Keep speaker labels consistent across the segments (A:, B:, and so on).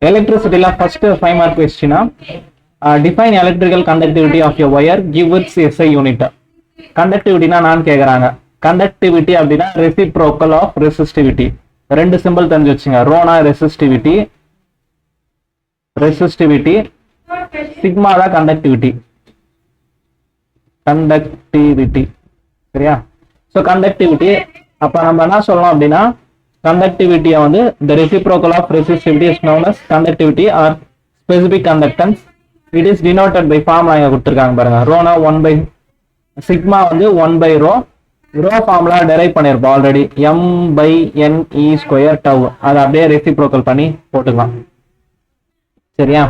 A: எலக்ட்ரிசிட்டில first 5 mark கொஸ்டினா define electrical conductivity of a wire give its SI unit. கண்டக்டிவிட்டினா நான் கேக்குறாங்க. கண்டக்டிவிட்டி அப்படின்னா ரெசிப்ரோக்கல் ஆஃப் ரெசிஸ்டிவிட்டி. ரெண்டு சிம்பிள் தெரிஞ்சு வச்சுங்க. ரோனா ரெசிஸ்டிவிட்டி, சிக்மா தான் கண்டக்டிவிட்டி. சரியா? ஸோ கண்டக்டிவிட்டி அப்ப நம்ம என்ன சொல்லலாம் அப்படின்னா கண்டக்டிவிட்டியை வந்து the reciprocal of resistivity is known as conductivity or specific conductance. It is denoted by formula இங்க கொடுத்திருக்காங்க பாருங்க. ரோனா 1 by சிக்மா வந்து 1 by rho. Rho formula derive பண்ணிருப்போம் already. m by n e square tau. அதை அப்படியே ரெசிப்ரோக்கல் பண்ணி போட்டுக்கலாம். சரியா?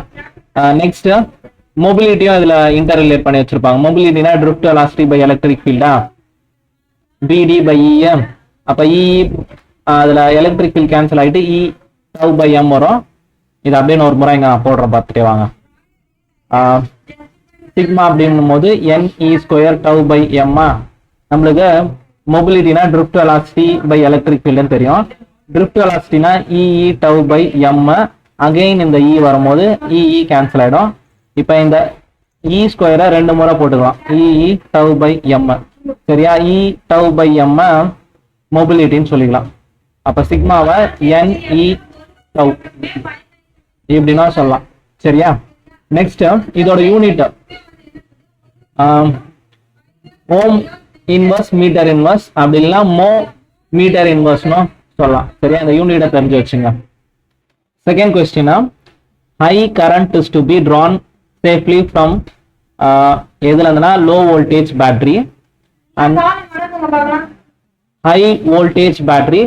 A: நெக்ஸ்ட் மொபிலிட்டியும் இதுல இன்டர் ரிலேட் பண்ணி வச்சிருப்பாங்க. மொபிலிட்டினா ட்ரிஃப்ட் வெலாசிட்டி பை எலக்ட்ரிக் ஃபீல்டா bd by em. அப்ப e அதுல எலக்ட்ரிக் ஃபீல்ட் கேன்சல் ஆயிட்டு e டவ் பை m வரும். இது அப்படியே ஒரு முறை இங்க நான் போடுறேன் பார்த்துட்டே வாங்க. சிக்மா அப்படின்னும் போது n e square tau by m. நம்மளுக்கு மொபிலிட்டினா ட்ரிஃப்ட் வெலாசிட்டி பை எலக்ட்ரிக் ஃபீல்டுன்னு தெரியும். ட்ரிஃப்ட் வெலாசிட்டினா e tau by m. Again இந்த e வரும்போது e கேன்சல் ஆயிடும். இப்போ இந்த e ஸ்கொயரை ரெண்டு முறை போட்டுக்கலாம். e tau by m. சரியா? e டவ் பை m மொபிலிட்டின்னு சொல்லிக்கலாம். அப்ப சிக்மாவை n e டவ் இப்படின்னா சொல்லலாம். சரியா? நெக்ஸ்ட் இதோட யூனிட் ஓம் இன்வர்ஸ் மீட்டர் இன்வர்ஸ், அப்படி இல்லைன்னா மோ மீட்டர் இன்வர்ஸ்னு சொல்லலாம். சரியா? இந்த யூனிட்டை தெரிஞ்சு வச்சுங்க. செகண்ட் கொஸ்டினா high current is to be drawn safely from எதுல இருந்துன்னா low voltage battery and high voltage battery.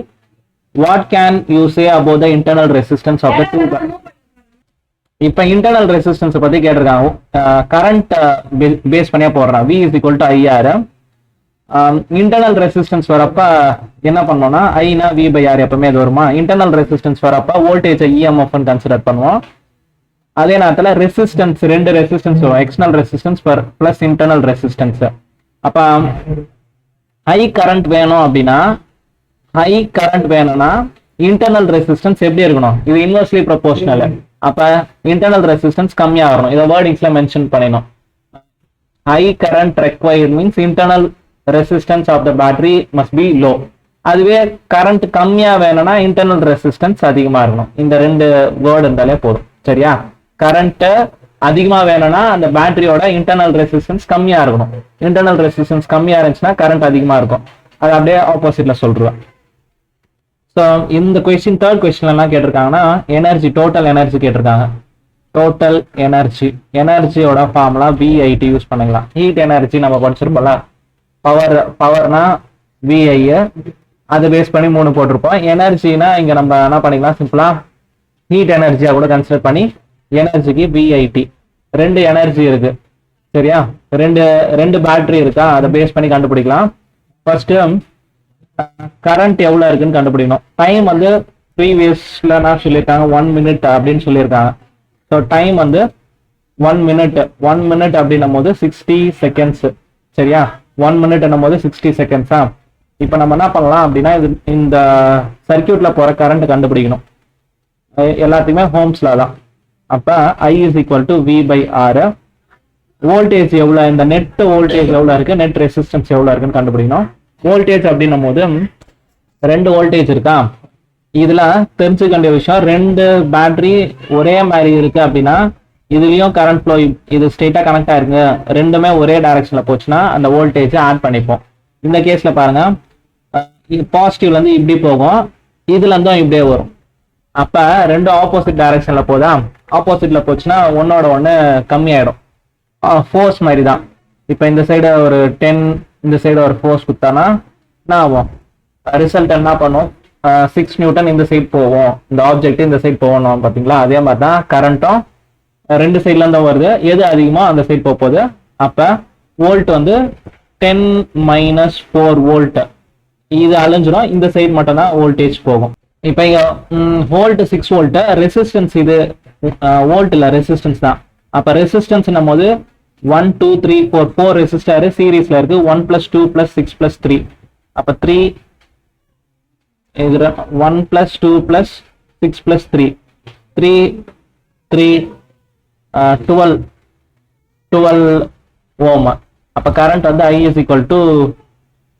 A: What can you say about the internal resistance of the two battery? இப்ப இன்டர்னல் ரெசிஸ்டன்ஸ் பத்தி கேட்டிருக்காங்க. கரண்ட் பேஸ் பண்ணியா போடுறான். V is equal to IR. Internal resistance வரப்ப என்ன பண்ணோம்னா ஐனா V by R எப்பவுமே அது வருமா? இன்டர்னல் ரெசிஸ்டன்ஸ் வரப்ப வோல்டேஜ் EMF கன்சிடர் பண்ணுவோம். அதே நேரத்தில் ரெசிஸ்டன்ஸ் ரெண்டு ரெசிஸ்டன்ஸ் வரும். External resistance plus internal resistance. அப்ப ஹை கரண்ட் வேணும் அப்படின்னா இன்டர்னல் ரெசிஸ்டன்ஸ் எப்படி இருக்கணும்? இது இன்வெர்ஸ்லி ப்ரொபோர்ஷனல். அப்ப இன்டர்னல் ரெசிஸ்டன்ஸ் கம்மியா வரணும். இதை வேர்டிங்ஸ்ல மென்ஷன் பண்ணிடணும். High current required means internal resistance of the battery must be low. அதுவே கரண்ட் கம்மியா வேணும்னா இன்டர்னல் ரெசிஸ்டன்ஸ் அதிகமா இருக்கணும். இந்த ரெண்டு வேர்டு இருந்தாலே போதும். சரியா? கரண்ட் அதிகமா வேணும்னா அந்த பேட்டரியோட இன்டர்னல் ரெசிஸ்டன்ஸ் கம்மியா இருக்கணும். இன்டர்னல் ரெசிஸ்டன்ஸ் கம்மியா இருந்துச்சுன்னா கரண்ட் அதிகமா இருக்கும். அது அப்படியே ஆப்போசிட்ல சொல்றேன். ஸோ இந்த கொஸ்டின் தேர்ட் கொஸ்டின்ல என்ன கேட்டிருக்காங்கன்னா எனர்ஜி, டோட்டல் எனர்ஜி கேட்டிருக்காங்க. டோட்டல் எனர்ஜியோட ஃபார்முலா VIT யூஸ் பண்ணிக்கலாம். ஹீட் எனர்ஜி நம்ம படிச்சிருப்போம்ல. பவர்னா VI, அதை பேஸ் பண்ணி 3 போட்டிருப்போம். எனர்ஜினா இங்க நம்ம என்ன பண்ணிக்கலாம், சிம்பிளா ஹீட் எனர்ஜியா கூட கன்சிடர் பண்ணி எனர்ஜிக்கு VIT. ரெண்டு எனர்ஜி இருக்கு. சரியா? ரெண்டு பேட்டரி இருக்கா, அதை பேஸ் பண்ணி கண்டுபிடிக்கலாம். ஃபர்ஸ்ட் கரண்ட் எவ்வளவு இருக்குன்னு கண்டுபிடிக்கணும். டைம் வந்து ப்ரீவியஸ்ல நான் சொல்லியிருக்காங்க 1 minute அப்படின்னு சொல்லியிருக்காங்க. ஸோ டைம் வந்து 1 minute அப்படின்னும் போது 60 seconds. சரியா? 1 minute என்னும் போது 60 seconds. இப்போ நம்ம என்ன பண்ணலாம் அப்படின்னா இந்த சர்க்கியூட்ல போற கரண்ட் கண்டுபிடிக்கணும். எல்லாத்தையுமே ஹோம்ஸ்ல தான். அப்ப I is equal to V by R. Voltage எவ்வளவு, இந்த நெட் வோல்டேஜ் எவ்வளவு இருக்கு, நெட் ரெசிஸ்டன்ஸ் எவ்வளவு இருக்குன்னு கண்டுபிடிக்கணும். வோல்டேஜ் அப்படின்னும் போது 2 வோல்டேஜ் இருக்கா. இதுல தெரிஞ்சுக்க வேண்டிய விஷயம், 2 பேட்டரி ஒரே மாதிரி இருக்கு அப்படின்னா இதுலயும் கரண்ட் ஃப்ளோ, இது ஸ்ட்ரெயிட்டா கனெக்ட் ஆயிருக்கு, ரெண்டுமே ஒரே டைரக்ஷன்ல போச்சுன்னா அந்த வோல்டேஜ் ஆட் பண்ணிப்போம். இந்த கேஸ்ல பாருங்க, பாசிட்டிவ்ல இருந்து இப்படி போகும், இதுல இருந்தும் இப்படியே வரும். அப்ப ரெண்டும் ஆப்போசிட் டைரக்ஷன்ல போதா, ஆப்போசிட்ல போச்சுன்னா ஒன்னோட ஒண்ணு கம்மி ஆயிடும். ஃபோர்ஸ் மாதிரி தான். இப்ப இந்த சைடு ஒரு 10, இந்த சைடு ஒரு ஃபோர்ஸ் குத்தானா என்ன ஆகும், ரிசல்ட் என்ன பண்ணும், 6 நியூட்டன் இந்த சைடு போவோம், இந்த ஆப்ஜெக்ட் இந்த சைடு போகணும். பாத்தீங்களா? அதே மாதிரி தான் கரண்ட்டும் 2 சைட்ல இருந்தும் வருது. எது அதிகமோ அந்த சைடு போகுது. அப்ப வோல்ட் வந்து 10 - 4 வோல்ட். இது அழிஞ்சிடும், இந்த சைடு மட்டும் தான் வோல்டேஜ் போகும். இப்ப இங்க வோல்ட் 6 வோல்ட், ரெசிஸ்டன்ஸ் இது வோல்ட் இல்ல ரெசிஸ்டன்ஸ் தான். அப்ப ரெசிஸ்டன்ஸ் போது 1 2 3 4 ரெசிஸ்டர் சீரீஸ்ல இருக்கு. 1 + 2 + 6 + 3. அப்ப 3 இது 1 + 2 + 6 + 3 3 3 12 ohm. அப்ப கரண்ட் வந்து I is equal to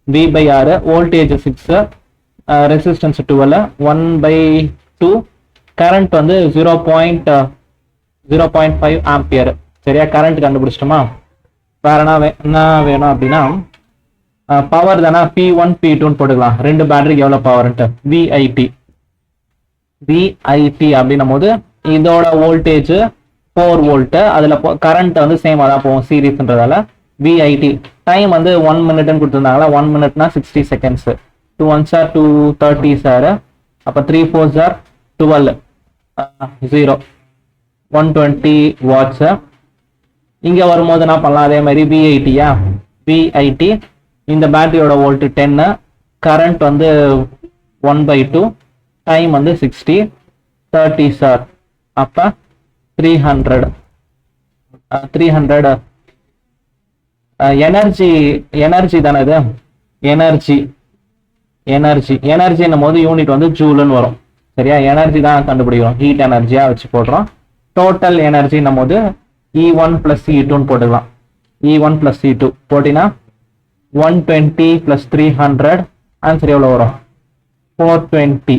A: V by R, voltage 6, resistance 12, 1/2, current வந்து 0.5 ஆம்பியர். சரியா, கரண்ட் கண்டுபிடிச்சிட்டோமா? வேற என்ன வேணும் அப்படின்னா பவர் தானே, P1 P2 போட்டுக்கலாம். ரெண்டு பேட்டரிக்கு எவ்வளவு பவர்ன்ட்டு VIT அப்படின்னும் போது இதோட வோல்டேஜ் 4 வோல்ட், அதுல கரண்ட் வந்து சேமா தான் போகும் சீரீஸ்ன்றதால VIT. டைம் வந்து 1 மினிட்னு கொடுத்துருந்தாங்களா, 1 மினிட்னா 60 செகண்ட்ஸ். 2 1s are 230 சார், அப்ப 3 4s are 12, 0 120 வாட்ஸ். இங்க வரும்போது என்ன பண்ணலாம், அதே மாதிரி VIT இந்த பேட்டரியோட வோல்ட் 10, கரண்ட் வந்து 1/2, டைம் வந்து 60, 30 சார், அப்ப 300 எனர்ஜி தானே இது, எனர்ஜின்னும் போது யூனிட் வந்து ஜூல்னு வரும். சரியா, எனர்ஜி தான் கண்டுபிடிக்கிறோம், ஹீட் எனர்ஜியா வச்சு போடுறோம். டோட்டல் எனர்ஜின்னும் போது E1 plus E2 போட்டுக்கலாம். E1 plus E2 போட்டினா 120 plus 300, ஆன்சர் எவ்வளவு வரும்? 420.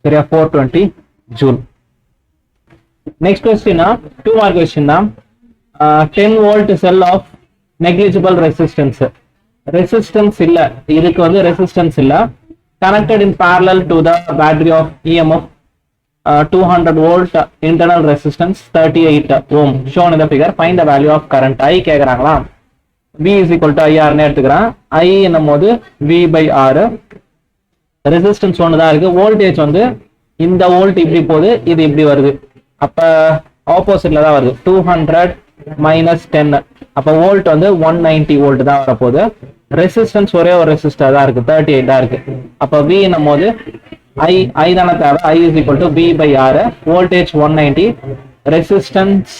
A: சரியா, 420 joule. Next question 2 mark question தான். 10 volt cell of negligible resistance. Resistance இல்ல, இதுக்கு வந்து ரெசிஸ்டன்ஸ் இல்ல. Connected in parallel to the battery of EMF 200 volt, internal resistance 38 ohm shown in the figure. Find the value of current. I கேக்குறாங்களா, V is equal to IR னு எடுத்துக்கிறேன். I என்னும் போது V by R, resistance ஒன்று தான் இருக்கு. Voltage வந்து இந்த volt இப்படி போகுது, இது இப்படி வருது, அப்ப ஆப்போசிட்ல தான் வருது. 200 minus 10, அப்ப வோல்ட் வந்து 190 வோல்ட் தான் வரப்போகுது. ரெசிஸ்டன்ஸ் ஒரே ஒரு ரெசிஸ்டர் தான் இருக்கு, 38 தான் இருக்கு. அப்ப V என்னும் போது I தானே தேவை. I is equal to V by R, voltage 190, resistance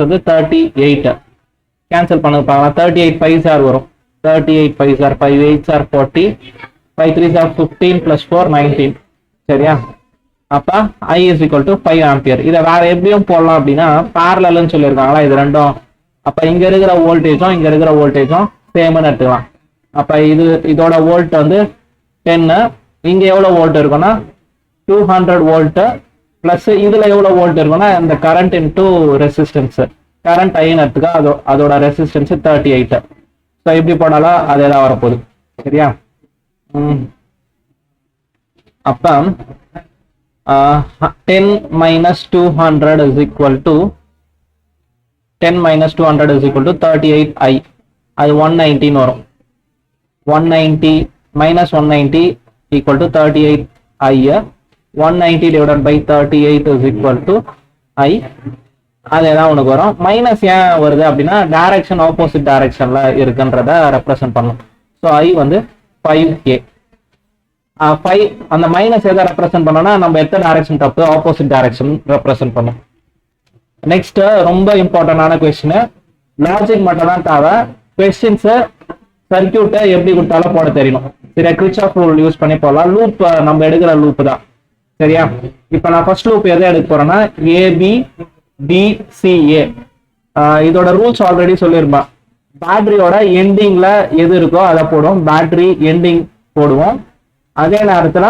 A: வந்து 38. கேன்சல் பண்ண பார்க்கலாம். 38 5s are வரும், 38 5s are 5 8s are 40, 5 3s are 15 plus 4 19. சரியா, அப்ப I is equal to 5 ampere. இதை வேற எப்படியும் போடலாம் அப்படின்னா, parallelன்னு சொல்லியிருக்காங்களா இது ரெண்டும். அப்ப இங்க இருக்கிற வோல்டேஜும் இங்க இருக்கிற வோல்டேஜும் சேம்னு எடுத்துக்கலாம். அப்ப இதோட வோல்ட் வந்து 10, இங்க எவ்வளவு வோல்ட் இருக்குன்னா 200 வோல்ட், பிளஸ் இதுல எவ்வளவு வோல்ட் இருக்குன்னா இந்த கரண்ட் இன்டூ ரெசிஸ்டன்ஸ். கரண்ட் ஐன்னு எடுத்துக்கா, அதோட ரெசிஸ்டன்ஸ் 38. ஸோ இப்படி போனாலும் அதே தான் வரப்போகுது. சரியா, அப்ப 10 minus 200 is equal to 38I. அது 190 வரும். 190 minus 190 equal to 38I. 190 divided by 38 is equal to I. அதேதான் உனக்கு வரும். மைனஸ் ஏன் வருது அப்படின்னா, டைரக்ஷன் ஆப்போசிட் டைரக்ஷன்ல இருக்குன்றத ரெப்ரசென்ட் பண்ணும். ஸோ I வந்து 5K. 5 அந்த மைனஸ் எதை ரெப்ரசென்ட் பண்ணோம்னா, நம்ம எத்தனை டைரக்ஷன் தப்பு, ஆப்போசிட் டைரக்ஷன் ரெப்ரசென்ட் பண்ணும். நெக்ஸ்ட் ரொம்ப இம்பார்ட்டன்டான கொஸ்டின், லாஜிக் மட்டும் தான் தேவை. கொஸ்டின்ஸ் சர்க்கியூட்டை எப்படி கொடுத்தாலும் போட தெரியணும். சரியா, கிர்ச்சாஃப் ரூல் யூஸ் பண்ணி போடலாம். லூப் நம்ம எடுக்கிற லூப் தான். சரியா, இப்ப நான் ஃபர்ஸ்ட் லூப் எதை எடுக்க போறேன்னா ABDCA. இதோட ரூல்ஸ் ஆல்ரெடி சொல்லியிருப்பேன். பேட்டரியோட எண்டிங்ல எது இருக்கோ அதை போடுவோம், பேட்டரி எண்டிங் போடுவோம். அதே நேரத்துல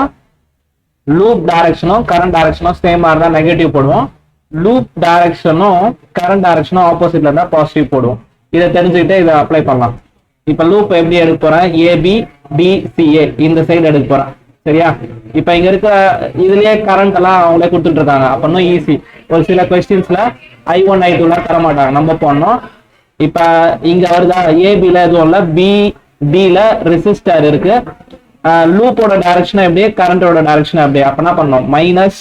A: லூப் டைரக்ஷனும் கரண்ட் டைரக்ஷனும் சேமா இருந்தா நெகட்டிவ் போடுவோம். லூப் டைரக்ஷனும் கரண்ட் டைரக்ஷனும் ஆப்போசிட்ல இருந்தா பாசிட்டிவ் போடுவோம். இதை தெரிஞ்சுக்கிட்டு இதை அப்ளை பண்ணலாம். இப்ப லூப் எப்படி எடுக்க போறேன், ABDCA இந்த சைடு எடுக்க போறேன். சரியா, இப்ப இங்க இருக்க இதுலயே கரண்ட் எல்லாம் அவங்களே கொடுத்துட்டு இருக்காங்க. அப்பனும் ஈஸி. ஒரு சில கொஸ்டின்ஸ்ல I1 I2 எல்லாம் தர மாட்டாங்க, நம்ம போடணும். இப்ப இங்க வருதா, ஏபில எதுவும் இல்ல, பிடில ரெசிஸ்டர் இருக்கு. லூப்போட டைரக்ஷன் எப்படி, கரண்டோட டைரக்ஷன் எப்படி. அப்ப என்ன பண்ணோம், மைனஸ்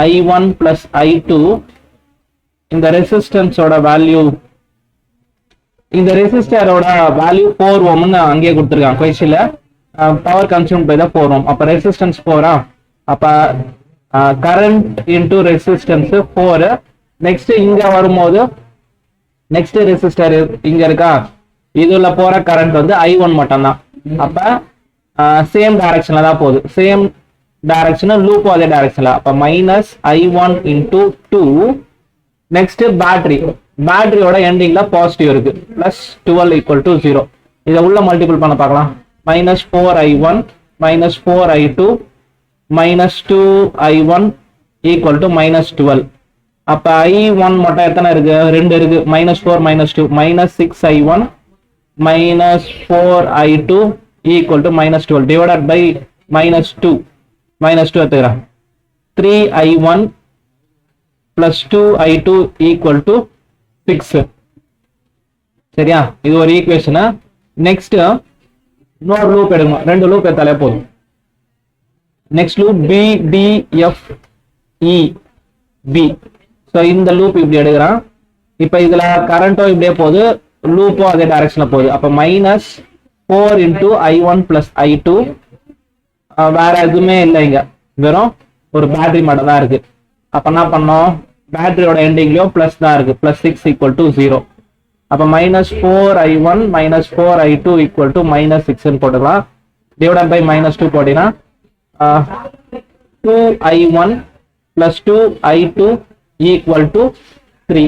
A: I1 பிளஸ் I2. இந்த ரெசிஸ்டன்ஸோட வேல்யூ, இந்த ரெசிஸ்டரோட வேல்யூ 4 ஓம்னு அங்கேயே கொடுத்துருக்காங்க கொஸ்டின்ல. பவர் கன்சியூம் பை த 4 ஓம். அப்ப ரெசிஸ்டன்ஸ் 4. அப்ப கரண்ட் இன்டூ ரெசிஸ்டன்ஸ் 4. நெக்ஸ்ட் இங்க வரும்போது நெக்ஸ்ட் ரெசிஸ்டர் இங்க இருக்கா, இதுல போற கரண்ட் வந்து I1 மட்டும் தான். அப்ப சேம் டைரக்ஷன்ல தான் போகுது. சேம் டைரக்ஷன் லூப் அதே டைரக்ஷன்ல அப்ப மைனஸ் I1 இன்டூ 2. நெக்ஸ்ட் பேட்டரியோட எண்டிங்ல பாசிட்டிவ் இருக்கு பிளஸ் 12 ஈக்குவல் டு 0. இதை உள்ள மல்டிபிள் பண்ண பார்க்கலாம். Minus 4I1 minus 4I2 minus 2I1 equal to minus 12. அப்ப I1 மட்டும் எத்தனை இருக்கு? 2 இருக்கு. Minus 4 minus 2 minus 6I1 minus 4I2 equal to minus 12 divided by minus 2 எடுத்துக்கிறேன். 3I1 plus 2I2 equal to 6. சரியா? இது ஒரு ஈக்குவேஷன். நெக்ஸ்ட் இன்னொரு லூப் எடுக்கணும். 2 லூப் எடுத்தாலே போதும். Next loop BDFEB. ஸோ இந்த லூப் இப்படி எடுக்கிறான். இப்போ இதுல கரண்ட்டும் இப்படியே போகுது, லூப்பும் அதே டைரக்ஷன்ல போகுது. அப்போ minus 4 into I1 plus I2. வேற எதுவுமே இல்லை, இங்க வெறும் ஒரு பேட்டரி மட்டும் தான் இருக்கு. அப்ப என்ன பண்ணோம்? பேட்டரியோட எண்டிங்லயும் பிளஸ் தான் இருக்கு. Plus 6 equal to 0. அப்ப minus 4I1 minus 4I2 equal to minus 6 போட்டுக்கலாம். டிவைட் பை மைனஸ் 2 போட்டீங்கன்னா 2I1 plus 2I2 equal to 3.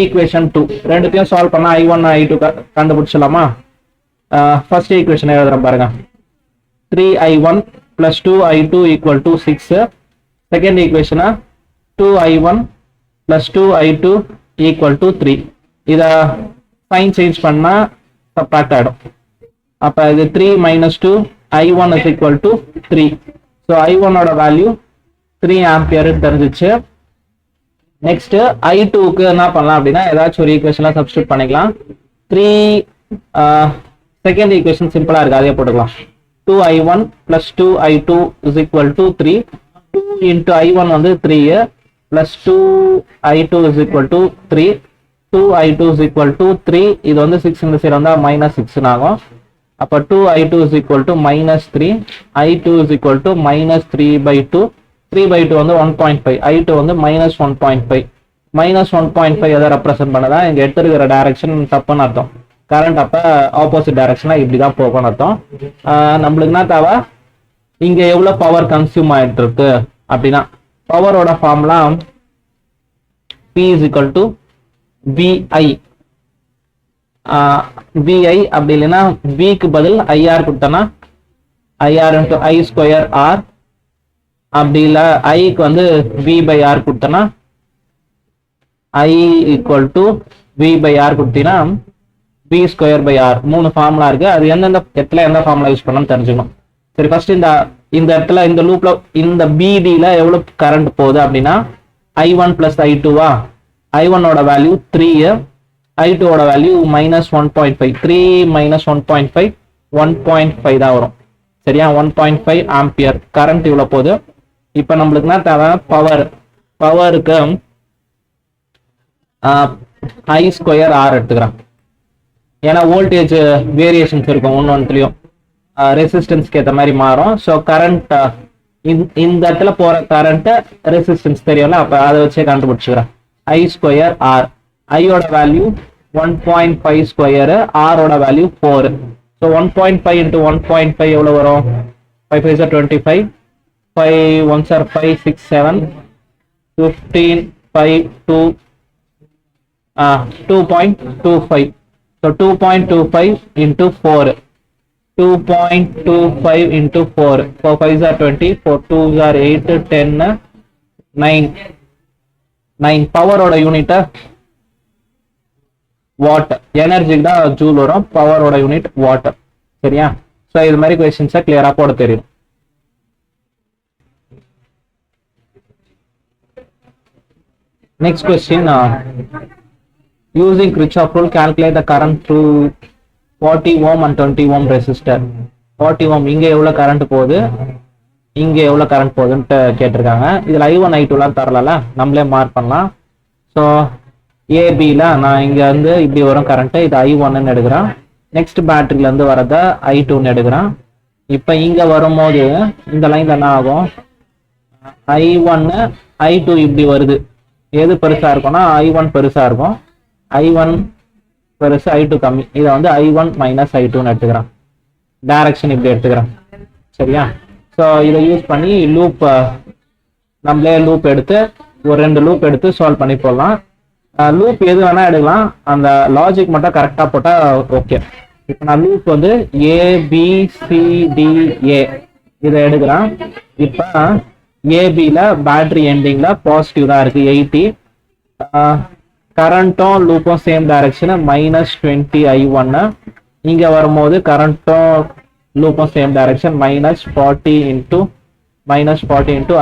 A: Equation 2. ரெண்டுத்தையும் சால்வ் பண்ணா I1 I2 கண்டுபிடிச்சலாமா? ஃபர்ஸ்ட் ஈக்குவேஷன் எழுதுறேன் பாருங்க. 3I1 plus 2I2 equal to 6. Second ஈக்குவேஷனா 2I1 plus 2I2 equal to 3. இத sign change பண்ணா subtract ஆயிடும். அப்ப இது 3 minus 2 I1 is equal to 3. So I1 ஓட வேல்யூ 3 ஆம்பியர் தெரிஞ்சிச்சு. நெக்ஸ்ட் I2க்கு என்ன பண்ணலாம் அப்படின்னா ஏதாச்சும் ஒரு ஈக்குவேஷன்ல சப்ஸ்டிட்யூட் பண்ணிக்கலாம். 3 செகண்ட் ஈக்குவேஷன் சிம்பிளா இருக்கு, அதே போட்டுக்கலாம். 2I1 plus 2I2 is equal to 3. 2 into I1 வந்து 3 plus 2I2 is equal to 3. 2I2 is equal to 3. இது வந்து 6 இந்த சைடு வந்தா minus 6 ஆகும். அப்ப 2I2 is equal to minus 3. I2 is equal to minus 3 by 2. 3 by 2 வந்து 1.5. I2 வந்து minus 1.5. minus 1.5 எதை ரெப்ரசென்ட் பண்ணதா? இங்க எடுத்துருக்கிற டைரக்ஷன் தப்புன்னு அர்த்தம். கரண்ட் அப்ப ஆப்போசிட் டைரக்ஷனா இப்படிதான் போகணும் அர்த்தம். நம்மளுக்கு என்ன தேவை? இங்க எவ்வளவு பவர் கன்சியூம் ஆயிட்டு இருக்கு அப்படின்னா பவரோட formula P is equal to VI. VI அப்படி இல்லைன்னா Vக்கு பதில் IR கொடுத்தனா IR into I square R. அப்படி இல்ல ஐக்கு வந்து V by R கொடுத்தனா I equal to V by R கொடுத்தீங்கன்னா V square by R. 3 formula இருக்கு. அது எந்தெந்த இடத்துல எந்த ஃபார்முலா யூஸ் பண்ணணும்னு தெரிஞ்சுக்கணும். சரி, ஃபர்ஸ்ட் இந்த இடத்துல இந்த லூப்ல இந்த BDல எவ்வளவு கரண்ட் போகுது அப்படின்னா I1 plus I2வா? I1 ஓட வேல்யூ 3, I2 ஓட வேல்யூ minus 1.5. 3 minus 1.5 1.5 தான் வரும். சரியா? 1.5 ஆம்பியர் கரண்ட் இவ்வளவு போகுது. இப்ப நம்மளுக்கு என்ன தேவை? பவருக்கு I square R எடுத்துக்கிறேன். ஏன்னா வோல்டேஜ் வேரியேஷன்ஸ் இருக்கும், ஒன்னொன்னுலயும் ரெசிஸ்டன்ஸ்க்கு ஏற்ற மாதிரி மாறும். ஸோ கரண்ட் இந்த இடத்துல போற கரண்ட் ரெசிஸ்டன்ஸ் தெரியும்ல, அப்ப அதை வச்சே கண்டுபிடிச்சுக்கிறேன். I square R. ஐயோட வேல்யூ 1.5 ஸ்கொயர், ஆரோட வேல்யூ 4. ஸோ 1.5 into 1.5 எவ்வளவு வரும்? 5 5 are 25, 5 1s are 5 6 7 15 5 2 2.25. So 2.25 into 4. 2.25 into 4. 4 5s are 20, 4 2s are 8, 10, 9. 9 power ஓட யூனிட் வாட். எனர்ஜிக்கு தான் ஜூல் வரும், பவர் ஓட யூனிட் வாட். சரியா? சோ இது மாதிரி क्वेश्चंस கிளியரா போட தெரியும். Next question, using Kirchhoff rule calculate the current through 40 ohm and 20 ohm resistor. 40 ohm இங்க எவ்வளவு கரண்ட் போகுது, இங்க எவ்வளவு கரண்ட் போகுதுன்னு கேட்டிருக்காங்க. இதுல I1 I2 எல்லாம் தரல, நம்மளே மார்க் பண்ணலாம். சோ ஏபில நான் இங்க வந்து இப்படி வரும் கரண்ட், இது I1 ன்னு எடுக்கிறேன். நெக்ஸ்ட் பேட்டரியில இருந்து வரத I2 ன்னு எடுக்கிறேன். இப்ப இங்க வரும்போது இந்த லைன்ல என்ன ஆகும்? I1 I2 இப்படி வருது. எது பெருசா இருக்கும்னா I1 பெருசா இருக்கும். I1 பெருசு, I2 கம்மி. இதை வந்து I1 மைனஸ் I2 ன்னு எடுத்துக்கிறேன். டைரக்ஷன் இப்படி எடுத்துக்கிறேன். சரியா? ஸோ ஸோ இதை யூஸ் பண்ணி லூப் நம்மளே லூப் எடுத்து ஒரு 2 லூப் எடுத்து சால்வ் பண்ணி போடலாம். லூப் எது வேணா எடுக்கலாம், அந்த லாஜிக் மட்டும் கரெக்டாக போட்டால் ஓகே. இப்போ நான் லூப் வந்து ABCDA இதை எடுக்கிறேன். இப்போ ஏபியில் பேட்டரி எண்டிங்கில் பாசிட்டிவ் தான் இருக்குது 80. கரண்ட்டும் லூப்பும் சேம் டைரக்ஷன் -20 I1. இங்கே வரும்போது கரண்ட்டும் லூப்பும் same direction -40 into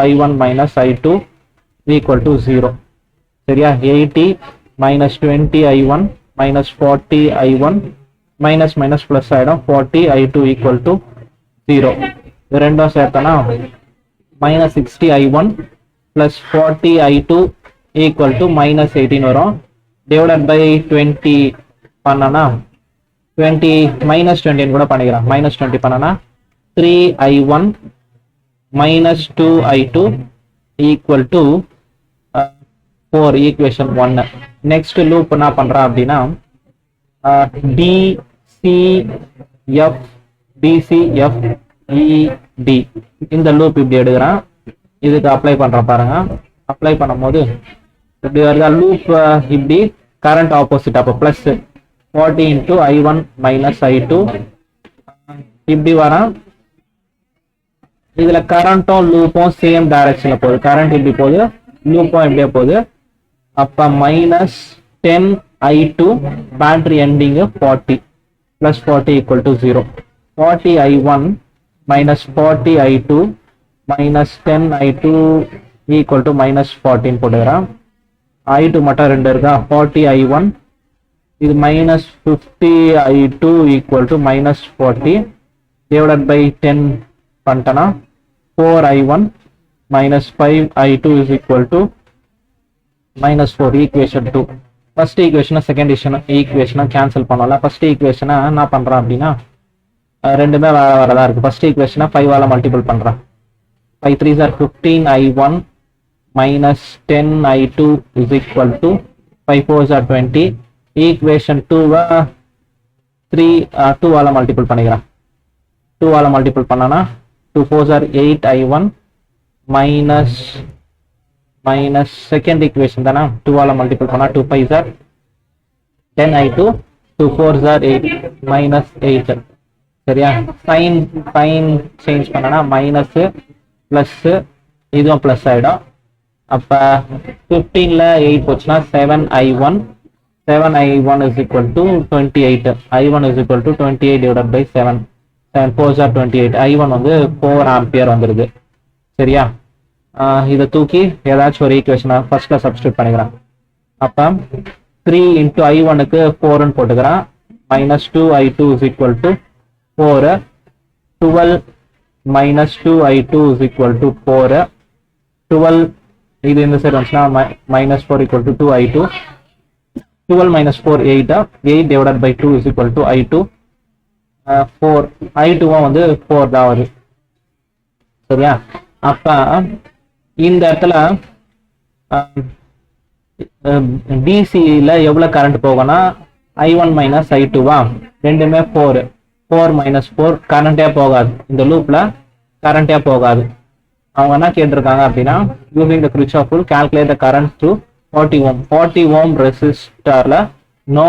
A: I1 - I2 equal to 0. சரியா? 80 -20 I1 -40 I1 minus plus ஆயிடும் 40 I2 equal to 0. இது ரெண்டும் சேர்த்தனா -60 I1 plus 40 I2 equal to -18 வரும். divided by 20 பண்ணனா 20 -20 கூட பண்ணிக்கிறேன். -20 பண்ணனா 3 I1 -2 I2 equal to 4. Equation 1. Next loop என்ன பண்றேன் அப்படின்னா DCFED இந்த லூப் இப்படி எடுக்கிறேன். இதுக்கு அப்ளை பண்றேன் பாருங்க. அப்ளை பண்ணும்போது இப்படி வருதா லூப், இப்படி கரண்ட் ஆப்போசிட், அப்போ பிளஸ் 40 into I1 - I2 இப்படி வரேன். இதுல கரண்ட்டும் லூப்பும் சேம் டைரக்ஷன்ல போகுது. கரண்ட் இப்படி போகுது, லூப்பும் இப்படியே போகுது. அப்ப -10 I2 battery ending 40 plus 40 equal to 0. 40 I1 -40 I2 -10 I2 equal to -14 போட்டுக்கிறேன். I2 மட்டும் 2 இருக்கா, 40 I1 இது -50 I2 equal to -40 divided by 10 பண்ணிட்டேன்னா 4 I1 -5 I2 is equal to -4. Equation 2. First ஈக்குவேஷனை செகண்ட் ஈக்குவேஷனை கேன்சல் பண்ணலாம். ஃபர்ஸ்ட் ஈக்குவேஷனை என்ன பண்றேன் அப்படின்னா ரெண்டுமே வரதா இருக்கு. ஃபர்ஸ்ட் ஈக்குவேஷனை 5ஆல மல்டிபிள் பண்றேன். 5 3s are 15 I1 -10 I2 is equal to 5 4s are 20. Equation 2 2ஆல multiple பண்ணிக்கிறேன். 2ஆல மல்டிபிள் பண்ணனா 2 4s are 8 I1 minus second equation தானா 2ஆல மல்டிபிள் பண்ணா 2 5s are 10 I2 2 4s are 8 -8. சரியா? சைன் சேஞ்ச் பண்ணனா மைனஸ் பிளஸ் இதுவும் பிளஸ் ஆயிடும். அப்ப 15ல 8 போச்சுன்னா 7 I1 is equal to 28. I1 is equal to 28 divided by 7 4s are 28. I1 வந்து 4 ஆம்பியர் வந்துருது. சரியா? இதை தூக்கி ஏதாச்சும் ஒரு ஈக்குவேஷனை ஃபர்ஸ்ட்ல சப்ஸ்டியூட் பண்ணிக்கிறேன். அப்ப 3 into I1க்கு 4ன்னு போட்டுக்கிறேன். -2 I2 is equal to 4. 12 -2 I2 is equal to 4. 12 இது இந்த சைடு வந்துச்சுன்னா -4 equal to 2 I2. 12 - 4 8. 8 divided by 2 is equal to I2. 4 I2 வந்து 4 தான் வருது. சரியா? அப்ப இந்த இடத்துல டிசியில் எவ்வளவு கரண்ட் போகும்னா I1 - I2வா, ரெண்டுமே 4 4 கரண்டே போகாது. இந்த லூப்ல கரண்டே போகாது. அவங்க என்ன கேட்டிருக்காங்க அப்படின்னா using the Kirchhoff rule calculate the current through 40 ohm ரெசிஸ்டர்ல no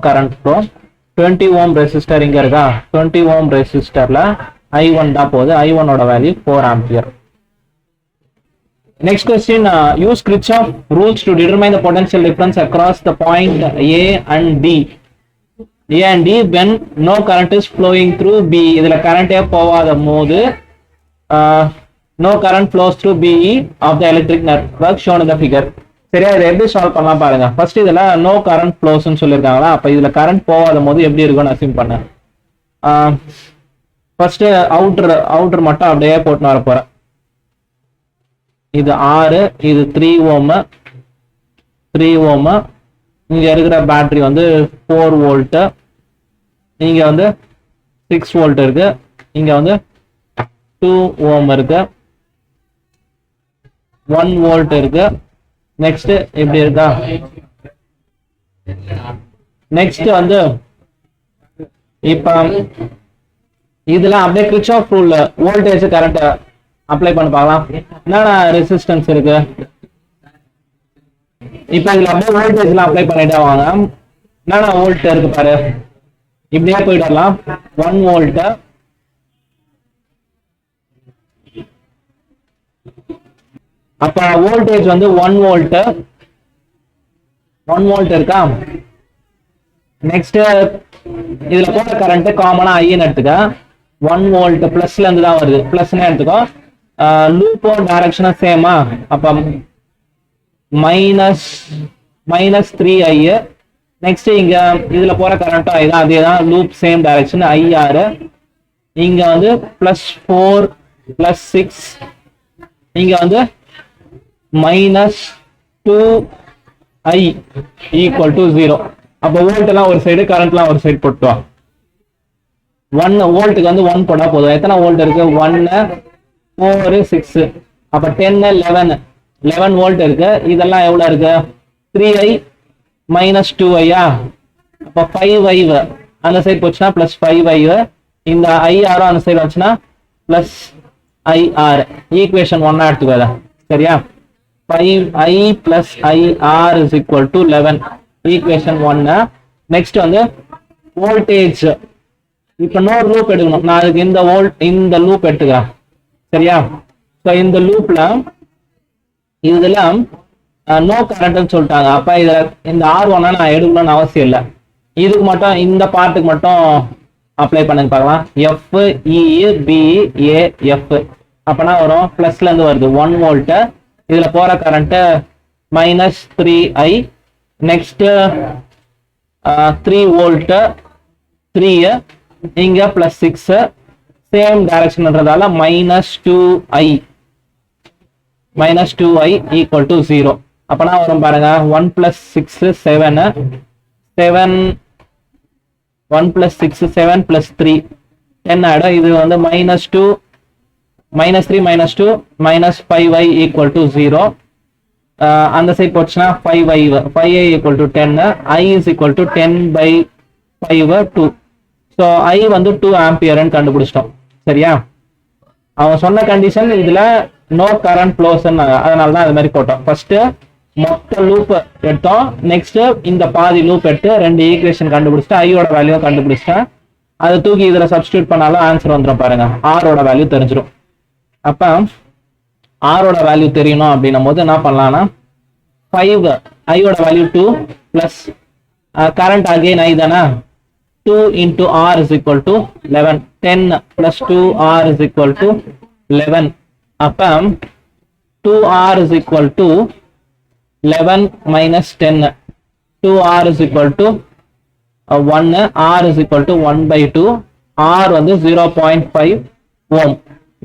A: current flow. 20 ohm resistor இங்க இருக்கா, 20 ohm ரெசிஸ்டர்ல I1 தான் போகுது. I1 ஓட value 4 ampere. Next question, use Kirchhoff rules to determine the potential difference across the point A and D when no current is flowing through B. இதுல கரண்டே போகாத போது no current flows through BE of the electric network shown in the figure. சரியா? இதை எப்படி solve பண்ணலாம் பாருங்க. First இதுல no current flows ன்னு சொல்லியிருக்காங்களா, அப்ப இதுல கரண்ட் போகாத போது எப்படி இருக்கும்னு அசியூம் பண்ண. ஃபர்ஸ்ட் அவுட்டர் மட்டும் அப்படியே போட்டு வர போறேன். இது 6, இது 3 ohm. இங்க இருக்கிற பேட்டரி வந்து 4 volt. இங்க வந்து 6 volt இருக்கு. இங்க வந்து 2 ohm இருக்கு. 1 volt இருக்கு. நெக்ஸ்ட் இப்படி இருக்கா. நெக்ஸ்ட் வந்து இப்ப இதுல அப்படியே கிர்ச்சாஃப் ரூல்ல வோல்டேஜ் கரண்ட் அப்ளை பண்ணி பார்க்கலாம். என்னென்ன ரெசிஸ்டன்ஸ் இருக்கு? இப்ப இதுல அப்படியே வோல்டேஜ்லாம் அப்ளை பண்ணிட்டே வாங்க. என்னென்ன வோல்ட் இருக்கு பாரு, இப்படியே போயிடலாம். 1 வோல்ட், அப்ப வோல்டேஜ் வந்து 1 வோல்ட் இருக்கா. நெக்ஸ்ட் இதுல போற கரண்ட் காமனா ஐன்னு எடுத்துக்க. 1 வோல்ட் பிளஸ்ல இருந்து தான் வருது, பிளஸ்னே எடுத்துக்கோ. லூப்போ டைரக்ஷனா சேமா, அப்ப -3i. நெக்ஸ்ட் இங்க இதுல போற கரண்ட்டும் ஐதான், அதேதான், லூப் சேம் டைரக்ஷன் IR. இங்க வந்து +4 +6, இங்க வந்து -2i = 0. அப்ப வோல்ட் எல்லாம் ஒரு சைடு, கரண்ட்லாம் ஒரு சைடு போட்டுவா. 1 வோல்ட்டுக்கு வந்து 1 போட்டா போதும். எத்தனை வோல்ட் இருக்கு? 1 4 6, அப்ப 10 11 வோல்ட் இருக்கு. இதெல்லாம் எவ்வளவு இருக்கு? 3i -2i. அப்ப 5i அந்த சைடு போச்சுன்னா +5i, இந்த IR அந்த சைடு வந்துச்சுன்னா +IR. ஈக்குவேஷன் 1 எடுத்துக்கோங்க. சரியா? 5i + IR = 11. ஈக்குவேஷன் 1. நெக்ஸ்ட் வந்து வோல்டேஜ். இப்ப இன்னொரு லூப் எடுக்கணும். நான் அதுக்கு இந்த லூப் எடுத்துக்கிறேன். சரியா? ஸோ இந்த லூப்ல இதெல்லாம் நோ கரண்ட்னு சொல்லிட்டாங்க. அப்ப இதுல இந்த R1 நான் எடுக்கணும்னு அவசியம் இல்லை. இதுக்கு மட்டும், இந்த பார்ட்டுக்கு மட்டும் அப்ளை பண்ணுங்க பார்க்கலாம். FEBAF அப்பனா வரும், பிளஸ்ல இருந்து வருது 1 வோல்ட். இதுல போற கரண்ட் -3i. நெக்ஸ்ட் 3 வோல்ட் 3, இங்க +6, சேம் டைரக்ஷன்ன்றதால -2i = 0. அப்பனா வரும் பாருங்க, 1 + 6 7, 1 + 6 7 + 3 10 ஆயிடும். இது வந்து -2 -3 -2 -5i = 0. அந்த சைட் போச்சுன்னா 5i = 10, i = 10/5 2. ஸோ i வந்து 2 ஆம்பியர்னு கண்டுபிடிச்சிட்டோம். சரியா? அவன் சொன்ன கண்டிஷன் இதுல நோ கரண்ட் ஃப்ளோஸ், அதனால தான் அது மாதிரி போட்டோம். ஃபர்ஸ்ட் மொத்த லூப் எடுத்தோம். நெக்ஸ்ட் இந்த பாதி லூப் எடுத்து 2 ஈக்குவேஷன் கண்டுபிடிச்சிட்டு ஐயோட வேல்யூ கண்டுபிடிச்சிட்டேன். அதை தூக்கி இதுல சப்ஸ்டியூட் பண்ணாலும் ஆன்சர் வந்துடும் பாருங்க. ஆரோட வேல்யூ தெரிஞ்சிடும். அப்ப ஆரோட வேல்யூ தெரியணும் அப்படின்னும் போது என்ன பண்ணலாம்னா 5 ஐயோட value 2 plus current again I தானே, 2 into R is equal to 11. 10 plus 2R is equal to 11. அப்ப 2R is equal to 11 minus 10. 2R is equal to 1. R is equal to 1/2. R வந்து 0.5 ohm.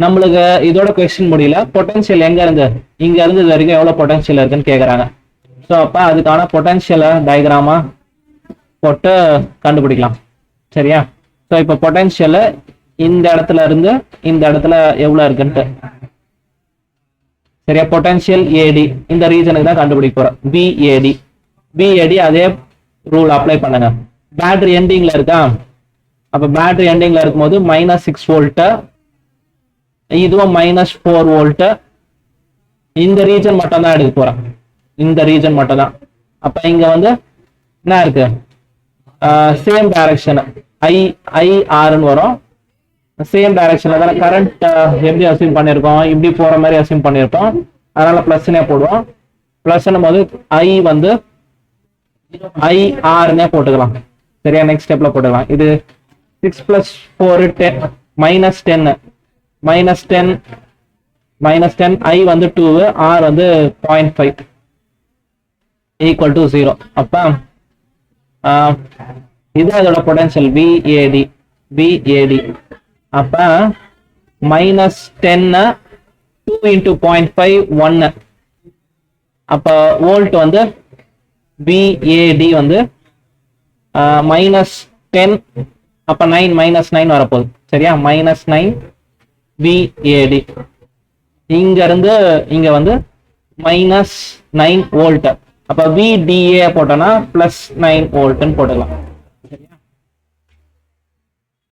A: நம்மளுக்கு இதோட கொஸ்டின் முடியல. Potential எங்க இருந்து? இங்க இருந்து இது வரைக்கும் எவ்வளவு பொட்டன்ஷியல் இருக்குன்னு கேக்குறாங்க. ஸோ அப்ப அதுக்கான பொட்டன்ஷியலை டயக்ராமா போட்டு கண்டுபிடிக்கலாம். சரியா? ஸோ இப்போ பொட்டன்ஷியல் இந்த இடத்துல இருந்து இந்த இடத்துல எவ்வளவு இருக்குன்ட்டு. சரியா? பொட்டன்ஷியல் AD இந்த ரீஜனுக்கு தான் கண்டுபிடிக்க போறோம். BAD அதே ரூல் அப்ளை பண்ணுங்க. பேட்டரி எண்டிங்ல இருக்கா? அப்ப பேட்டரி எண்டிங்ல இருக்கும்போது -6 வோல்ட், இதுவும் -4 வோல்ட். இந்த ரீஜன் மட்டும் தான் எடுக்க போறேன். இந்த ரீஜன் மட்டும் தான். அப்ப இங்க வந்து என்ன இருக்கு? சேம் டைரக்ஷன் IRன்னு வரும். சேம் டைரக்ஷன்ல தான் கரண்ட் எப்படி அசியூம் பண்ணிருக்கோம், இப்படி போற மாதிரி அசியூம் பண்ணிருக்கோம். அதனால பிளஸ்னே போடுவோம். பிளஸ்னும் போது I வந்து IRனே போட்டுக்கலாம். சரியா? நெக்ஸ்ட் ஸ்டெப்ல போட்டுக்கலாம். இது 6 + 4 10 -10 I வந்து 2, R வந்து 0.5 = 0. அப்ப இது அதோட பொட்டன்ஷியல் BAD. அப்ப -10 2 into 0.5 1. அப்ப வோல்ட் வந்து BAD வந்து -10, அப்ப 9 -9 வரப்போகுது. சரியா? -9 BAD. இங்க இருந்து இங்க வந்து -9 வோல்ட். அப்ப VDA போட்டோம்னா +9 வோல்ட்னு போட்டுக்கலாம்.